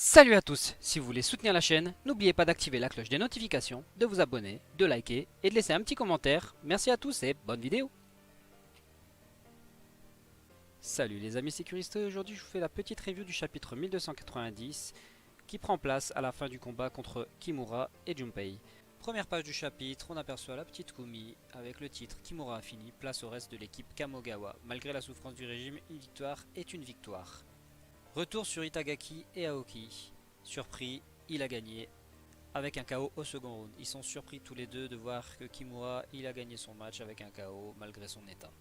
Salut à tous, si vous voulez soutenir la chaîne, n'oubliez pas d'activer la cloche des notifications, de vous abonner, de liker et de laisser un petit commentaire. Merci à tous et bonne vidéo. Salut les amis sécuristes, aujourd'hui je vous fais la petite review du chapitre 1290 qui prend place à la fin du combat contre Kimura et Junpei. Première page du chapitre, on aperçoit la petite Kumi avec le titre Kimura a fini, place au reste de l'équipe Kamogawa. Malgré la souffrance du régime, une victoire est une victoire. Retour sur Itagaki et Aoki. Surpris, il a gagné avec un KO au second round. Ils sont surpris tous les deux de voir que Kimura il a gagné son match avec un KO malgré son état.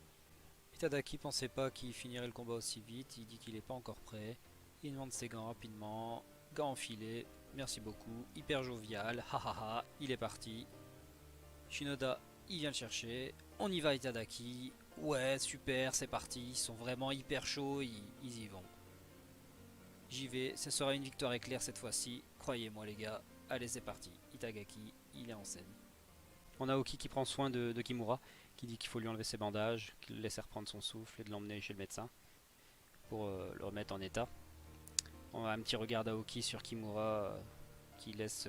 Itagaki pensait pas qu'il finirait le combat aussi vite, il dit qu'il n'est pas encore prêt. Il demande ses gants rapidement, gants enfilés, merci beaucoup, hyper jovial, hahaha, il est parti. Shinoda il vient le chercher, on y va Itagaki, ouais super c'est parti, ils sont vraiment hyper chauds, ils y vont. J'y vais, ce sera une victoire éclair cette fois-ci, croyez-moi les gars. Allez c'est parti, Itagaki, il est en scène. On a Oki qui prend soin de Kimura, qui dit qu'il faut lui enlever ses bandages, qu'il le laisse reprendre son souffle et de l'emmener chez le médecin pour le remettre en état. On a un petit regard d'Aoki sur Kimura qui laisse...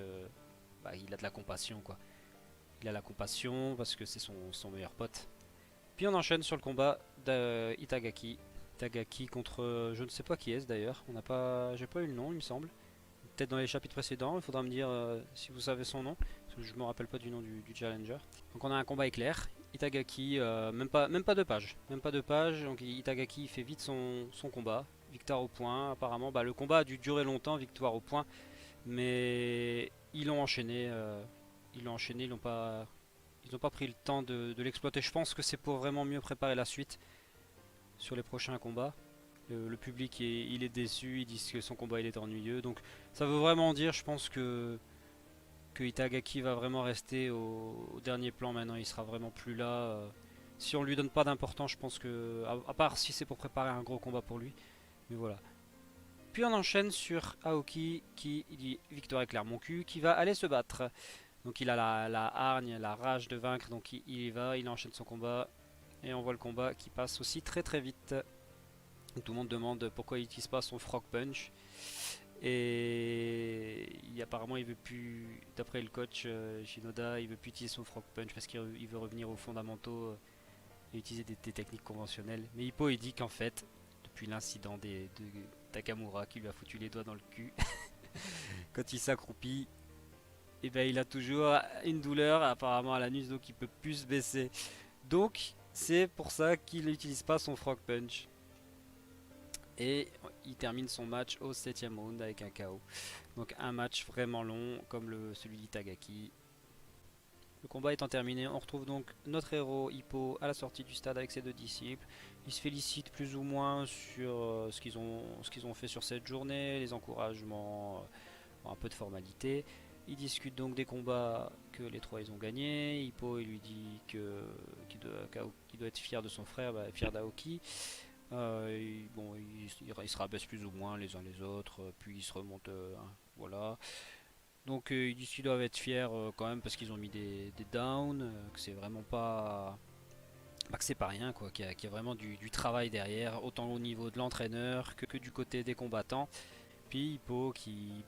il a de la compassion quoi. Il a la compassion parce que c'est son meilleur pote. Puis on enchaîne sur le combat d'Itagaki. Itagaki contre je ne sais pas qui est-ce d'ailleurs. On n'a pas, j'ai pas eu le nom il me semble. Peut-être dans les chapitres précédents. Il faudra me dire si vous savez son nom. Parce que je me rappelle pas du nom du challenger. Donc on a un combat éclair. Itagaki, même pas deux pages. Même pas deux pages. Donc Itagaki fait vite son combat. Victoire au point. Apparemment, le combat a dû durer longtemps. Victoire au point. Mais ils l'ont enchaîné. Ils n'ont pas pris le temps de l'exploiter. Je pense que c'est pour vraiment mieux préparer la suite sur les prochains combats. Le public il est déçu, ils disent que son combat il est ennuyeux. Donc ça veut vraiment dire, je pense que Itagaki va vraiment rester au dernier plan maintenant. Il sera vraiment plus là. Si on lui donne pas d'importance, je pense que, à part si c'est pour préparer un gros combat pour lui. Mais voilà. Puis on enchaîne sur Aoki qui dit victoire éclair mon cul, qui va aller se battre. Donc il a la hargne, la rage de vaincre, donc il y va, il enchaîne son combat. Et on voit le combat qui passe aussi très très vite. Tout le monde demande pourquoi il n'utilise pas son frog punch. Et apparemment il veut plus, d'après le coach Shinoda, il veut plus utiliser son frog punch parce qu'il veut revenir aux fondamentaux et utiliser des techniques conventionnelles. Mais Hippo il dit qu'en fait, depuis l'incident de Takamura qui lui a foutu les doigts dans le cul, quand il s'accroupit, et ben il a toujours une douleur apparemment à l'anus, donc il peut plus se baisser. Donc c'est pour ça qu'il n'utilise pas son frog punch. Et il termine son match au 7ème round avec un KO. Donc un match vraiment long comme celui d'Itagaki. Le combat étant terminé, on retrouve donc notre héros Hippo à la sortie du stade avec ses deux disciples. Ils se félicitent plus ou moins sur ce qu'ils ont fait sur cette journée, les encouragements, un peu de formalité. Ils discutent donc des combats que les trois ils ont gagnés. Hippo il lui dit qu'il doit être fier de son frère, fier d'Aoki. Ils se rabaissent plus ou moins les uns les autres, puis ils se remontent, voilà. Donc ils disent qu'ils doivent être fiers quand même parce qu'ils ont mis des downs, que c'est vraiment pas, que c'est pas rien quoi, qu'il y a vraiment du travail derrière, autant au niveau de l'entraîneur que du côté des combattants. Puis Hippo qui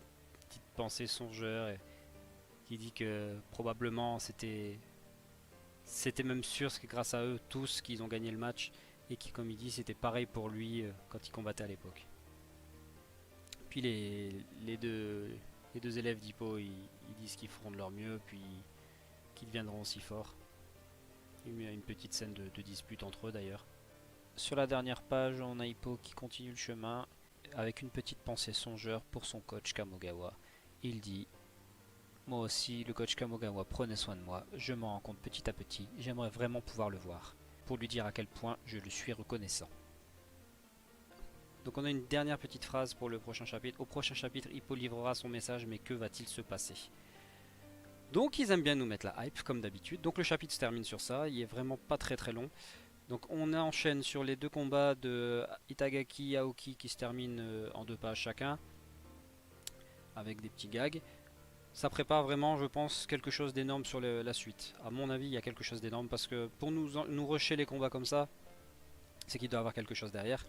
petite pensée songeur et qui dit que probablement c'était même sûr que grâce à eux tous qu'ils ont gagné le match et qui comme il dit c'était pareil pour lui quand il combattait à l'époque. Puis les deux élèves d'Hippo ils disent qu'ils feront de leur mieux puis qu'ils deviendront aussi forts. Il y a une petite scène de dispute entre eux d'ailleurs. Sur la dernière page on a Hippo qui continue le chemin avec une petite pensée songeur pour son coach Kamogawa. Il dit: moi aussi, le coach Kamogawa prenait soin de moi, je m'en rends compte petit à petit, j'aimerais vraiment pouvoir le voir, pour lui dire à quel point je lui suis reconnaissant. Donc on a une dernière petite phrase pour le prochain chapitre. Au prochain chapitre, Hippo livrera son message, mais que va-t-il se passer? Donc ils aiment bien nous mettre la hype, comme d'habitude. Donc le chapitre se termine sur ça, il est vraiment pas très très long. Donc on enchaîne sur les deux combats de Itagaki et Aoki qui se terminent en deux pages chacun, avec des petits gags. Ça prépare vraiment, je pense, quelque chose d'énorme sur la suite. À mon avis, il y a quelque chose d'énorme parce que pour nous rusher les combats comme ça, c'est qu'il doit y avoir quelque chose derrière.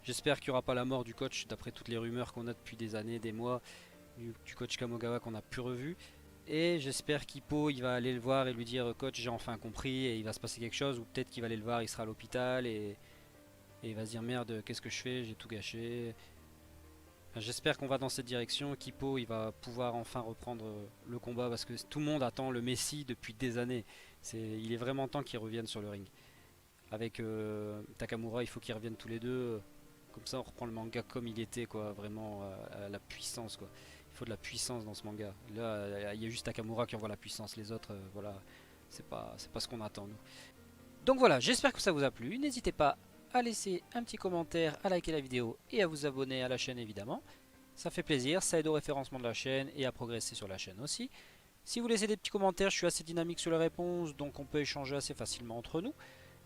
J'espère qu'il n'y aura pas la mort du coach, d'après toutes les rumeurs qu'on a depuis des années, des mois, du coach Kamogawa qu'on n'a plus revu. Et j'espère qu'Hippo il va aller le voir et lui dire coach j'ai enfin compris et il va se passer quelque chose, ou peut-être qu'il va aller le voir, il sera à l'hôpital et il va se dire merde qu'est-ce que je fais, j'ai tout gâché. Enfin, j'espère qu'on va dans cette direction, qu'Hippo il va pouvoir enfin reprendre le combat parce que tout le monde attend le Messi depuis des années. Il est vraiment temps qu'ils reviennent sur le ring. Avec Takamura il faut qu'ils reviennent tous les deux. Comme ça on reprend le manga comme il était quoi, vraiment à la puissance quoi. Il faut de la puissance dans ce manga. Là il y a juste Takamura qui envoie la puissance, les autres voilà, c'est pas ce qu'on attend nous. Donc voilà, j'espère que ça vous a plu. N'hésitez pas à laisser un petit commentaire, à liker la vidéo et à vous abonner à la chaîne évidemment. Ça fait plaisir, ça aide au référencement de la chaîne et à progresser sur la chaîne aussi. Si vous laissez des petits commentaires, je suis assez dynamique sur les réponses, donc on peut échanger assez facilement entre nous.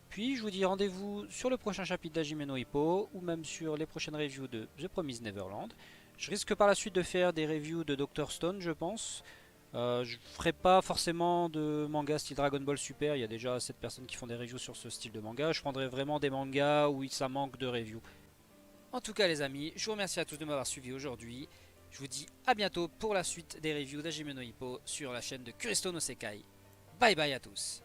Puis je vous dis rendez-vous sur le prochain chapitre d'Hajime no Ippo ou même sur les prochaines reviews de The Promised Neverland. Je risque par la suite de faire des reviews de Dr Stone je pense. Je ferai pas forcément de manga style Dragon Ball Super, il y a déjà 7 personnes qui font des reviews sur ce style de manga. Je prendrai vraiment des mangas où ça manque de reviews. En tout cas les amis, je vous remercie à tous de m'avoir suivi aujourd'hui. Je vous dis à bientôt pour la suite des reviews d'Hajime no Ippo sur la chaîne de Kuristo no Sekai. Bye bye à tous.